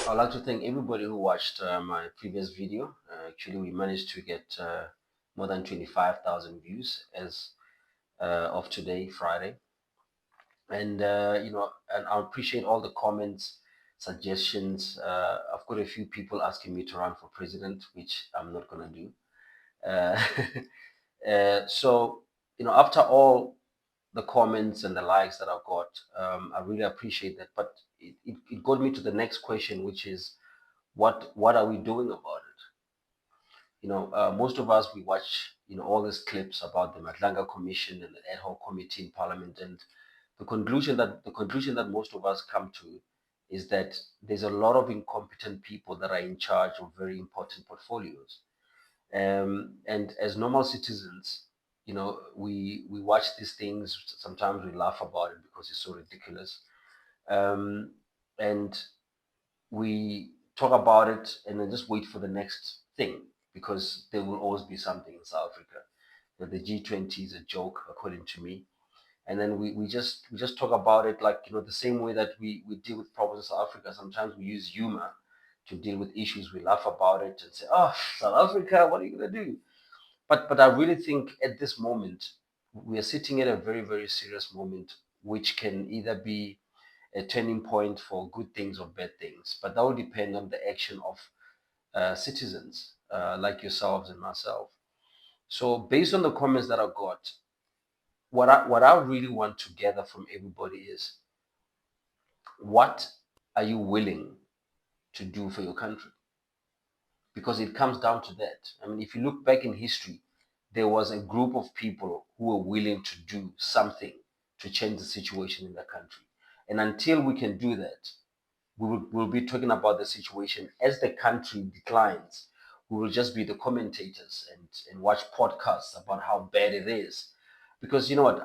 I'd like to thank everybody who watched my previous video. Actually, we managed to get more than 25,000 views as of today, Friday. And I appreciate all the comments, suggestions. I've got a few people asking me to run for president, which I'm not going to do. Uh, so, after all the comments and the likes that I got, I really appreciate that. But it got me to the next question, which is, what are we doing about it? Most of us, we watch all these clips about the Matlanga Commission and the ad hoc committee in Parliament, and the conclusion that most of us come to is that there's a lot of incompetent people that are in charge of very important portfolios. And as normal citizens, we watch these things. Sometimes we laugh about it because it's so ridiculous. Um, and we talk about it and then just wait for the next thing, because there will always be something in South Africa. The G20 is a joke, according to me. And then we just talk about it, like, the same way that we deal with problems in South Africa. Sometimes we use humor to deal with issues. We laugh about it and say, "Oh, South Africa, what are you gonna do?" But I really think at this moment we are sitting at a very, very serious moment, which can either be a turning point for good things or bad things. But that will depend on the action of citizens like yourselves and myself. So, based on the comments that I got, what I really want to gather from everybody is, what are you willing to do for your country? Because it comes down to that. I mean, if you look back in history, there was a group of people who were willing to do something to change the situation in the country. And until we can do that, we'll be talking about the situation as the country declines. We will just be the commentators and watch podcasts about how bad it is. Because you know what?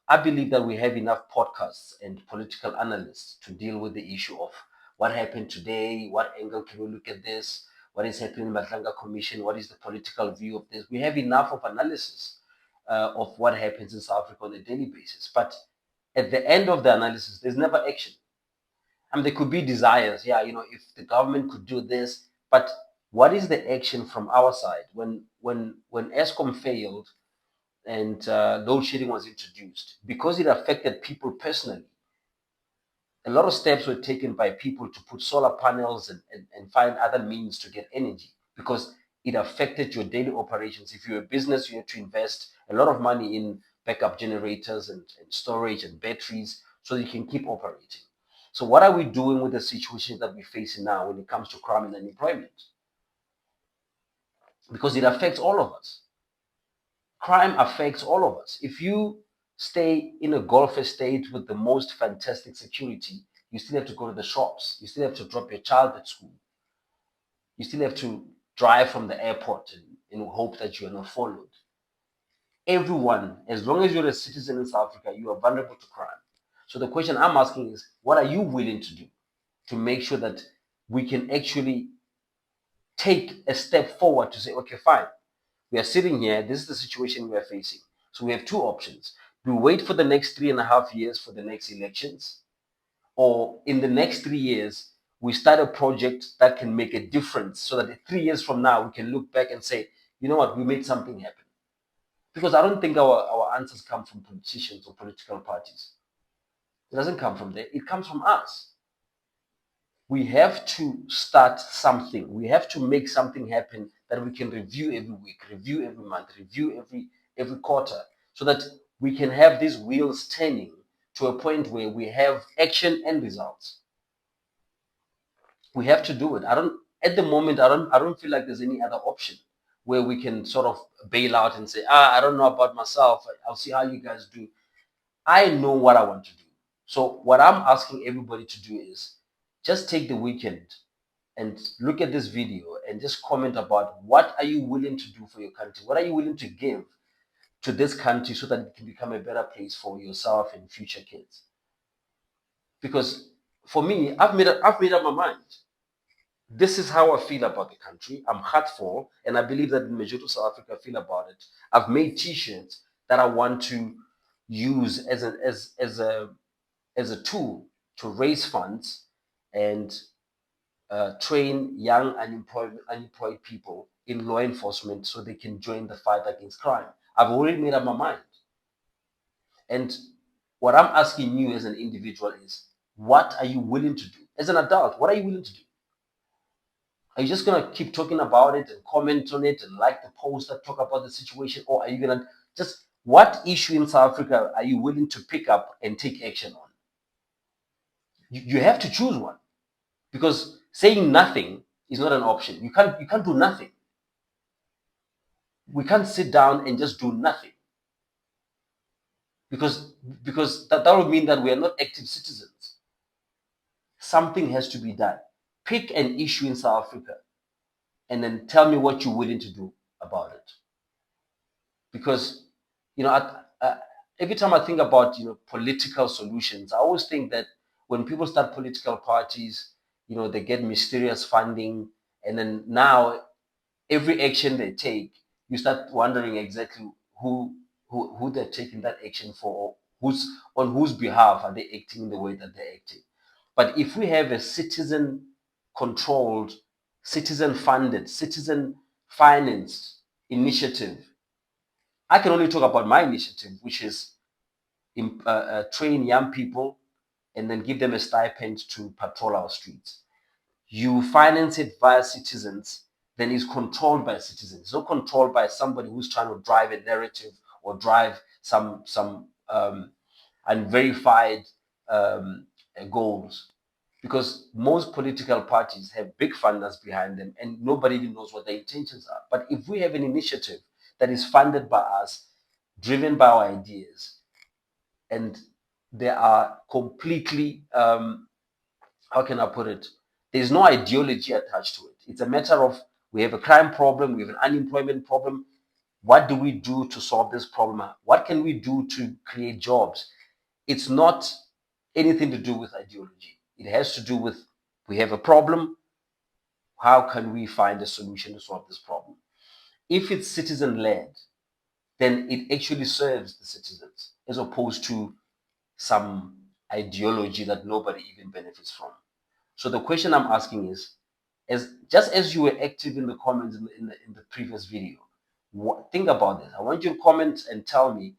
I believe that we have enough podcasts and political analysts to deal with the issue of what happened today, what angle can we look at this, what is happening in the Matlanga Commission, what is the political view of this. We have enough of analysis of what happens in South Africa on a daily basis. But at the end of the analysis, there's never action. I mean, there could be desires, yeah, if the government could do this, but what is the action from our side when ESCOM failed and load shedding was introduced? Because it affected people personally, a lot of steps were taken by people to put solar panels and find other means to get energy, because it affected your daily operations. If you're a business, you have to invest a lot of money in backup generators and storage and batteries so that you can keep operating. So what are we doing with the situation that we're facing now when it comes to crime and unemployment? Because it affects all of us. Crime affects all of us. If you stay in a Gulf estate with the most fantastic security, you still have to go to the shops. You still have to drop your child at school. You still have to drive from the airport in hope that you are not followed. Everyone, as long as you're a citizen in South Africa, you are vulnerable to crime. So the question I'm asking is, what are you willing to do to make sure that we can actually take a step forward to say, okay, fine, we are sitting here, this is the situation we are facing. So we have two options. We wait for the next 3.5 years for the next elections, or in the next 3 years, we start a project that can make a difference so that 3 years from now, we can look back and say, you know what, we made something happen. Because I don't think our answers come from politicians or political parties. It doesn't come from there. It comes from us. We have to start something. We have to make something happen that we can review every week, review every month, review every quarter, so that we can have these wheels turning to a point where we have action and results. We have to do it. At the moment, I don't feel like there's any other option where we can sort of bail out and say, I don't know about myself. I'll see how you guys do. I know what I want to do. So what I'm asking everybody to do is just take the weekend and look at this video and just comment about, what are you willing to do for your country? What are you willing to give to this country so that it can become a better place for yourself and future kids? Because for me, I've made up my mind. This is how I feel about the country. I'm heartful, and I believe that the majority of South Africa feel about it. I've made T-shirts that I want to use as a tool to raise funds and train young unemployed people in law enforcement so they can join the fight against crime. I've already made up my mind. And what I'm asking you as an individual is, what are you willing to do? As an adult, what are you willing to do? Are you just going to keep talking about it and comment on it and like the post that talk about the situation? Or are you going to just, what issue in South Africa are you willing to pick up and take action on? You have to choose one, because saying nothing is not an option. You can't do nothing. We can't sit down and just do nothing, because that would mean that we are not active citizens. Something has to be done. Pick an issue in South Africa and then tell me what you're willing to do about it. Because, every time I think about, political solutions, I always think that when people start political parties, they get mysterious funding, and then now every action they take, you start wondering exactly who they're taking that action for, or on whose behalf are they acting in the way that they're acting. But if we have a citizen controlled, citizen funded, citizen financed initiative, I can only talk about my initiative, which is train young people and then give them a stipend to patrol our streets. You finance it via citizens, then it's controlled by citizens. It's not controlled by somebody who's trying to drive a narrative or drive some unverified goals. Because most political parties have big funders behind them and nobody even knows what their intentions are. But if we have an initiative that is funded by us, driven by our ideas, and they are completely, how can I put it? There's no ideology attached to it. It's a matter of, we have a crime problem, we have an unemployment problem. What do we do to solve this problem? What can we do to create jobs? It's not anything to do with ideology. It has to do with, we have a problem. How can we find a solution to solve this problem? If it's citizen led, then it actually serves the citizens as opposed to some ideology that nobody even benefits from. So the question I'm asking is, just as you were active in the comments in the previous video, think about this. I want you to comment and tell me,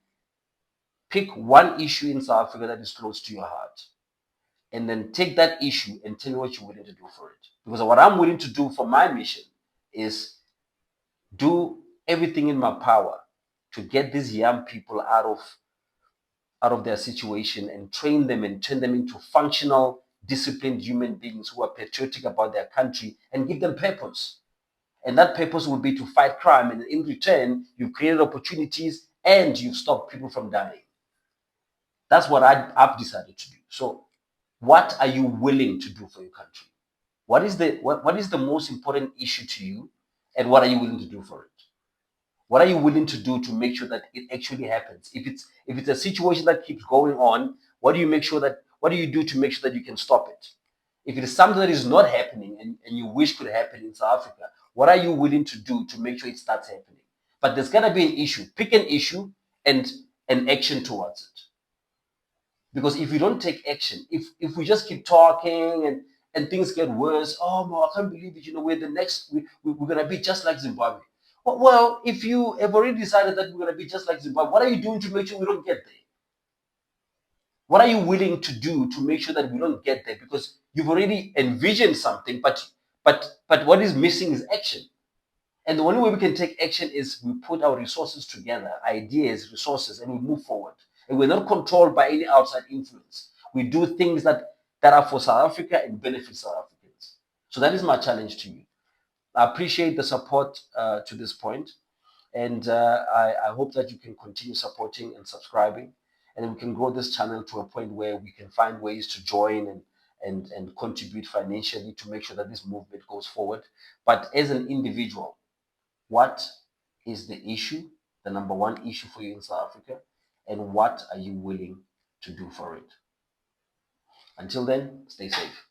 pick one issue in South Africa that is close to your heart, and then take that issue and tell me what you're willing to do for it. Because what I'm willing to do for my mission is do everything in my power to get these young people out of their situation and train them and turn them into functional, disciplined human beings who are patriotic about their country, and give them purpose. And that purpose will be to fight crime. And in return, you've created opportunities and you've stopped people from dying. That's what I've decided to do. So what are you willing to do for your country? What is the most important issue to you, and what are you willing to do for it? What are you willing to do to make sure that it actually happens? If it's a situation that keeps going on, what do you do to make sure that you can stop it? If it is something that is not happening and you wish could happen in South Africa, what are you willing to do to make sure it starts happening? But there's gotta be an issue. Pick an issue and an action towards it. Because if you don't take action, if we just keep talking and things get worse, oh no, I can't believe it, we're gonna be just like Zimbabwe. Well, if you have already decided that we're gonna be just like Zimbabwe, what are you doing to make sure we don't get there? What are you willing to do to make sure that we don't get there? Because you've already envisioned something, but what is missing is action. And the only way we can take action is we put our resources together, ideas, resources, and we move forward. And we're not controlled by any outside influence. We do things that are for South Africa and benefit South Africans. So that is my challenge to you. I appreciate the support to this point, and I hope that you can continue supporting and subscribing, and we can grow this channel to a point where we can find ways to join and contribute financially to make sure that this movement goes forward. But as an individual, what is the issue, the number one issue for you in South Africa, and what are you willing to do for it? Until then, stay safe.